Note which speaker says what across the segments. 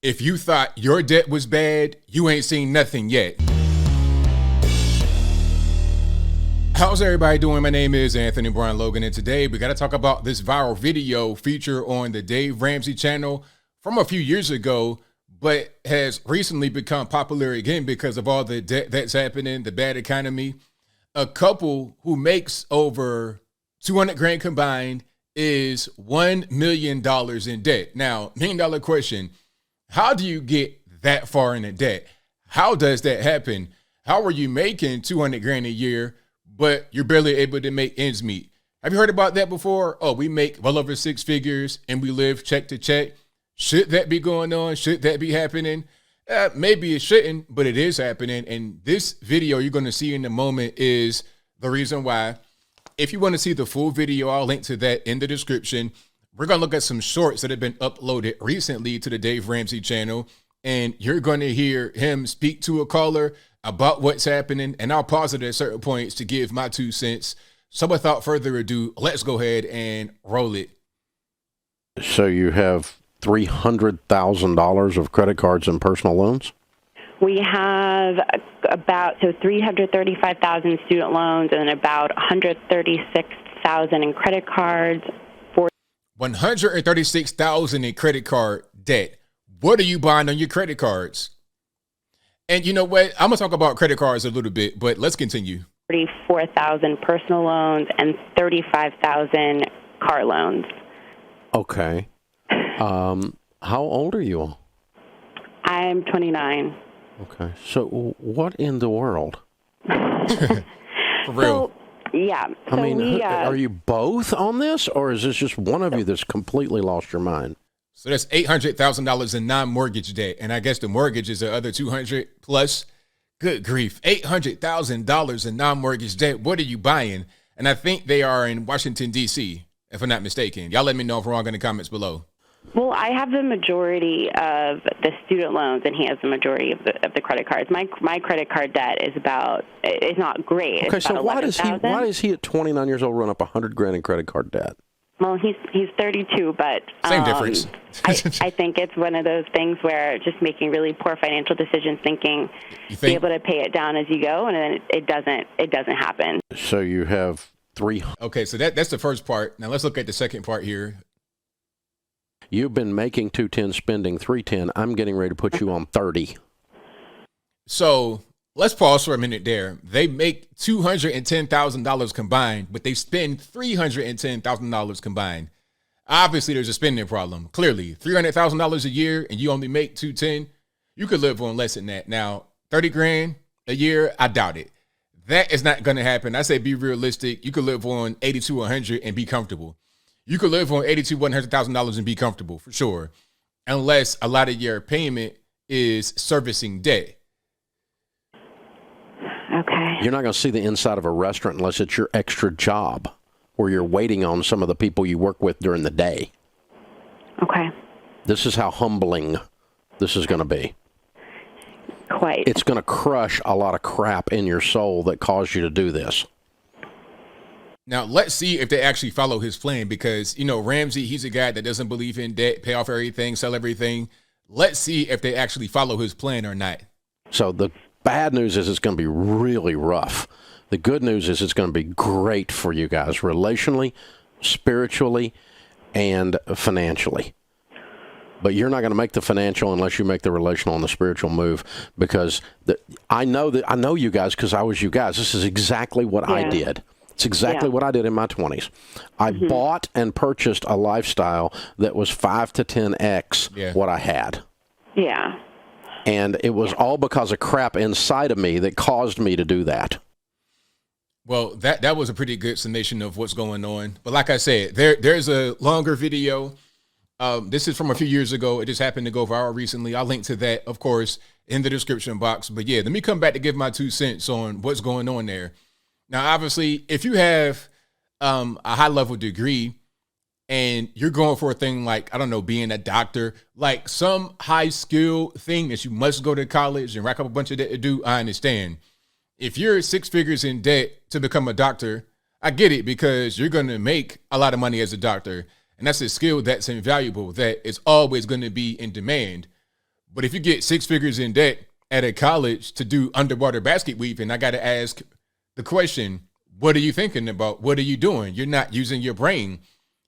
Speaker 1: If you thought your debt was bad, you ain't seen nothing yet. How's everybody doing? My name is Anthony Brian Logan, and today we got to talk about this viral video feature on the Dave Ramsey channel from a few years ago, but has recently become popular again because of all the debt that's happening, the bad economy. A couple who makes over 200 grand combined is $1 million in debt. Now, $1 million question. How do you get that far into debt? How does that happen? How are you making 200 grand a year, but you're barely able to make ends meet? Have you heard about that before? Oh, we make well over six figures and we live check to check. Should that be going on? Should that be happening? Maybe it shouldn't, but it is happening. And this video you're going to see in a moment is the reason why. If you want to see the full video, I'll link to that in the description. We're going to look at some shorts that have been uploaded recently to the Dave Ramsey channel, and you're going to hear him speak to a caller about what's happening, and I'll pause it at certain points to give my 2 cents. So without further ado, let's go ahead and roll it.
Speaker 2: So you have $300,000 of credit cards and personal loans?
Speaker 3: We have about 335,000 student loans and about 136,000 in credit cards.
Speaker 1: 136,000 in credit card debt. What are you buying on your credit cards? And you know what? I'm gonna talk about credit cards a little bit, but let's continue.
Speaker 3: 34,000 personal loans and 35,000 car loans.
Speaker 2: Okay. How old are you all?
Speaker 3: I'm 29.
Speaker 2: Okay. So what in the world?
Speaker 1: For real.
Speaker 3: Yeah.
Speaker 2: I mean, are you both on this, or is this just one of you that's completely lost your mind?
Speaker 1: So that's $800,000 in non-mortgage debt, and I guess the mortgage is the other 200 plus. Good grief, $800,000 in non-mortgage debt. What are you buying? And I think they are in Washington D.C., if I'm not mistaken. Y'all let me know if I'm wrong in the comments below.
Speaker 3: Well, I have the majority of the student loans, and he has the majority of the credit cards. My credit card debt is not great.
Speaker 2: Okay,
Speaker 3: it's
Speaker 2: so
Speaker 3: about
Speaker 2: why does he at 29 years old run up 100 grand in credit card debt?
Speaker 3: Well, he's 32, but
Speaker 1: same difference.
Speaker 3: I think it's one of those things where just making really poor financial decisions, thinking be able to pay it down as you go, and then it doesn't happen.
Speaker 2: So you have three.
Speaker 1: Okay, so that's the first part. Now let's look at the second part here.
Speaker 2: You've been making 210, spending 310. I'm getting ready to put you on 30.
Speaker 1: So let's pause for a minute there. They make $210,000 combined, but they spend $310,000 combined. Obviously, there's a spending problem. Clearly, $300,000 a year and you only make 210. You could live on less than that. Now, 30 grand a year, I doubt it. That is not going to happen. I say be realistic. You could live on 80 to 100 and be comfortable. You could live on $80,000 to $100,000 and be comfortable for sure, unless a lot of your payment is servicing debt.
Speaker 3: Okay.
Speaker 2: You're not going to see the inside of a restaurant unless it's your extra job or you're waiting on some of the people you work with during the day.
Speaker 3: Okay.
Speaker 2: This is how humbling this is going to be.
Speaker 3: Quite.
Speaker 2: It's going to crush a lot of crap in your soul that caused you to do this.
Speaker 1: Now, let's see if they actually follow his plan because, Ramsey, he's a guy that doesn't believe in debt, pay off everything, sell everything. Let's see if they actually follow his plan or not.
Speaker 2: So the bad news is it's going to be really rough. The good news is it's going to be great for you guys relationally, spiritually, and financially. But you're not going to make the financial unless you make the relational and the spiritual move because I know you guys because I was you guys. This is exactly what I did. It's exactly what I did in my 20s. I bought and purchased a lifestyle that was 5 to 10x what I had.
Speaker 3: Yeah.
Speaker 2: And it was all because of crap inside of me that caused me to do that.
Speaker 1: Well, that was a pretty good summation of what's going on. But like I said, there's a longer video. This is from a few years ago. It just happened to go viral recently. I'll link to that, of course, in the description box. But yeah, let me come back to give my 2 cents on what's going on there. Now, obviously, if you have a high-level degree and you're going for a thing like, I don't know, being a doctor, like some high-skill thing that you must go to college and rack up a bunch of debt to do, I understand. If you're 6 figures in debt to become a doctor, I get it because you're going to make a lot of money as a doctor. And that's a skill that's invaluable, that is always going to be in demand. But if you get 6 figures in debt at a college to do underwater basket weaving, I got to ask the question, what are you thinking about? What are you doing? You're not using your brain,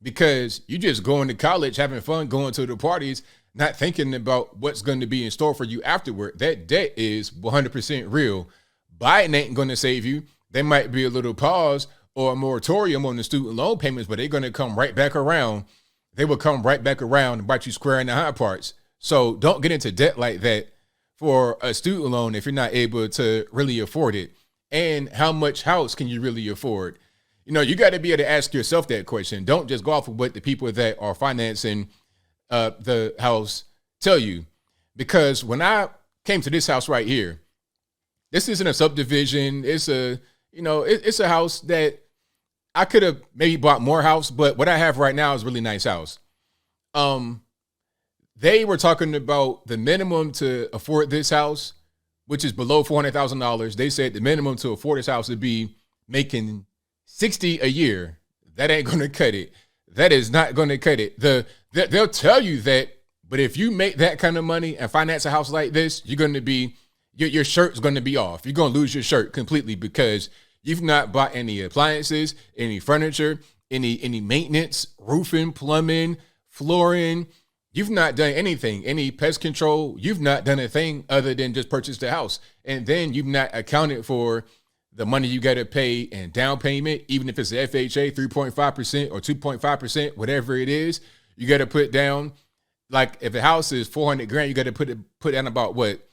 Speaker 1: because you just going to college, having fun, going to the parties, not thinking about what's going to be in store for you afterward. That debt is 100% real. Biden ain't going to save you. There might be a little pause or a moratorium on the student loan payments, but they're going to come right back around. They will come right back around and bite you square in the high parts. So don't get into debt like that for a student loan if you're not able to really afford it. And how much house can you really afford? You know, you got to be able to ask yourself that question. Don't just go off of what the people that are financing the house tell you. Because when I came to this house right here, this isn't a subdivision. It's it's a house that I could have maybe bought more house, but what I have right now is a really nice house. They were talking about the minimum to afford this house, which is below $400,000. They said the minimum to afford this house would be making $60 a year. That ain't going to cut it. That is not going to cut it. They'll tell you that, but if you make that kind of money and finance a house like this, you're going to be, your shirt's going to be off. You're going to lose your shirt completely because you've not bought any appliances, any furniture, any maintenance, roofing, plumbing, flooring. You've not done anything, any pest control. You've not done a thing other than just purchase the house. And then you've not accounted for the money you got to pay in down payment, even if it's a FHA, 3.5% or 2.5%, whatever it is, you got to put down. Like if a house is $400,000, you got to put down about what,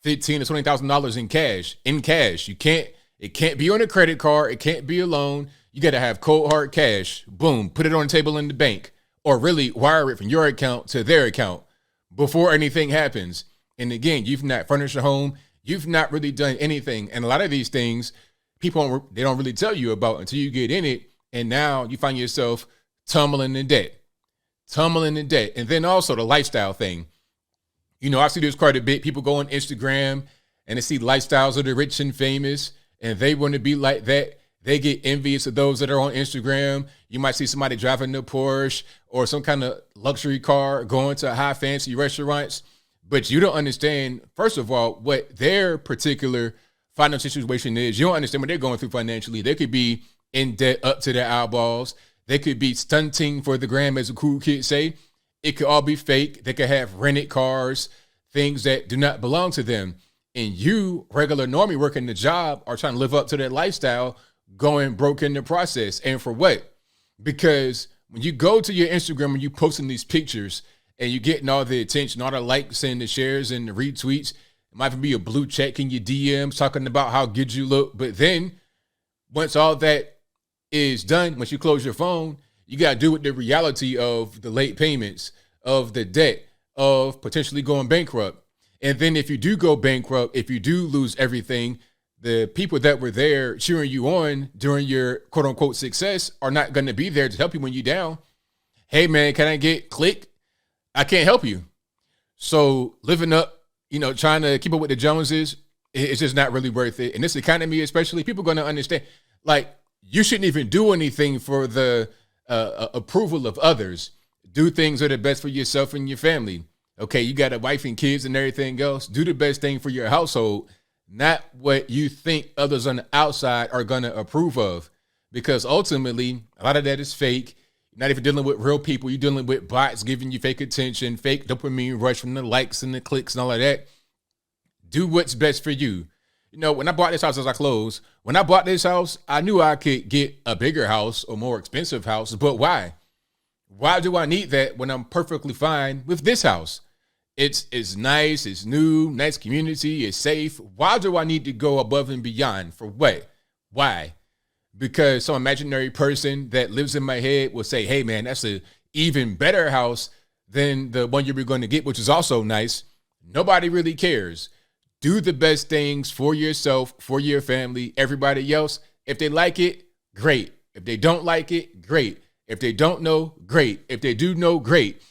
Speaker 1: $15,000 to $20,000 in cash. In cash, it can't be on a credit card. It can't be a loan. You got to have cold hard cash. Boom, put it on the table in the bank, or really wire it from your account to their account before anything happens. And again, you've not furnished a home. You've not really done anything. And a lot of these things, they don't really tell you about until you get in it. And now you find yourself tumbling in debt. And then also the lifestyle thing. You know, I see this quite a bit. People go on Instagram and they see lifestyles of the rich and famous, and they want to be like that. They get envious of those that are on Instagram. You might see somebody driving a Porsche or some kind of luxury car, going to high fancy restaurants. But you don't understand, first of all, what their particular financial situation is. You don't understand what they're going through financially. They could be in debt up to their eyeballs. They could be stunting for the gram, as the cool kids say. It could all be fake. They could have rented cars, things that do not belong to them. And you, regular normie working the job, are trying to live up to that lifestyle, going broke in the process. And for what? Because when you go to your Instagram and you posting these pictures and you getting all the attention, all the likes and the shares and the retweets, it might even be a blue check in your DMs talking about how good you look. But then once all that is done, once you close your phone, you got to deal with the reality of the late payments, of the debt, of potentially going bankrupt. And then if you do go bankrupt, if you do lose everything, the people that were there cheering you on during your quote unquote success are not going to be there to help you when you're down. Hey man, can I get click? I can't help you. So living up, trying to keep up with the Joneses, it's just not really worth it. In this economy, especially, people are going to understand, like, you shouldn't even do anything for the approval of others. Do things that are best for yourself and your family. Okay, you got a wife and kids and everything else. Do the best thing for your household, not what you think others on the outside are going to approve of. Because ultimately, a lot of that is fake. Not even dealing with real people. You're dealing with bots giving you fake attention, fake dopamine rush from the likes and the clicks and all of that. Do what's best for you. When I bought this house, as I close, when I bought this house, I knew I could get a bigger house or more expensive house. But why? Why do I need that when I'm perfectly fine with this house? It's nice, it's new, nice community, it's safe. Why do I need to go above and beyond? For what? Why? Because some imaginary person that lives in my head will say, hey man, that's an even better house than the one you were going to get, which is also nice. Nobody really cares. Do the best things for yourself, for your family, everybody else. If they like it, great. If they don't like it, great. If they don't know, great. If they do know, great.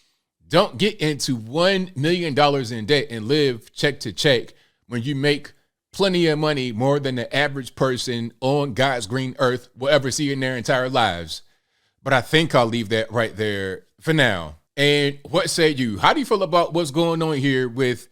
Speaker 1: Don't get into $1 million in debt and live check to check when you make plenty of money, more than the average person on God's green earth will ever see in their entire lives. But I think I'll leave that right there for now. And what say you? How do you feel about what's going on here with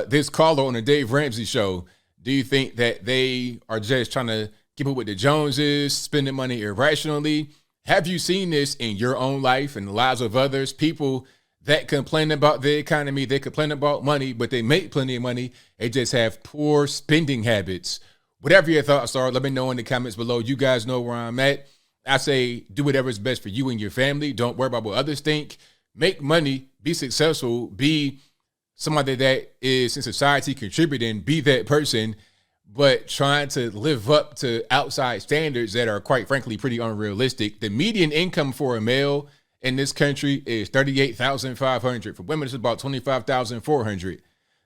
Speaker 1: this caller on the Dave Ramsey show, do you think that they are just trying to keep up with the Joneses, spending money irrationally? Have you seen this in your own life and the lives of others? People that complain about the economy, they complain about money, but they make plenty of money. They just have poor spending habits. Whatever your thoughts are, let me know in the comments below. You guys know where I'm at. I say do whatever is best for you and your family. Don't worry about what others think. Make money, be successful, be somebody that is in society contributing, be that person, but trying to live up to outside standards that are, quite frankly, pretty unrealistic. The median income for a male in this country is $38,500. For women, it's about $25,400.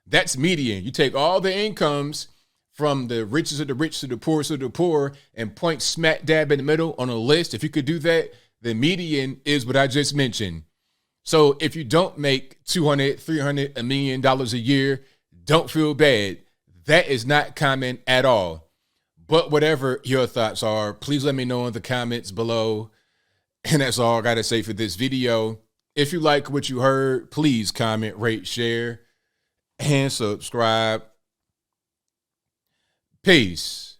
Speaker 1: That's median. You take all the incomes from the richest of the rich to the poorest of the poor and point smack dab in the middle on a list. If you could do that, the median is what I just mentioned. So if you don't make $200, $300, $1 million a year, don't feel bad. That is not common at all. But whatever your thoughts are, please let me know in the comments below. And that's all I got to say for this video. If you like what you heard, please comment, rate, share, and subscribe. Peace.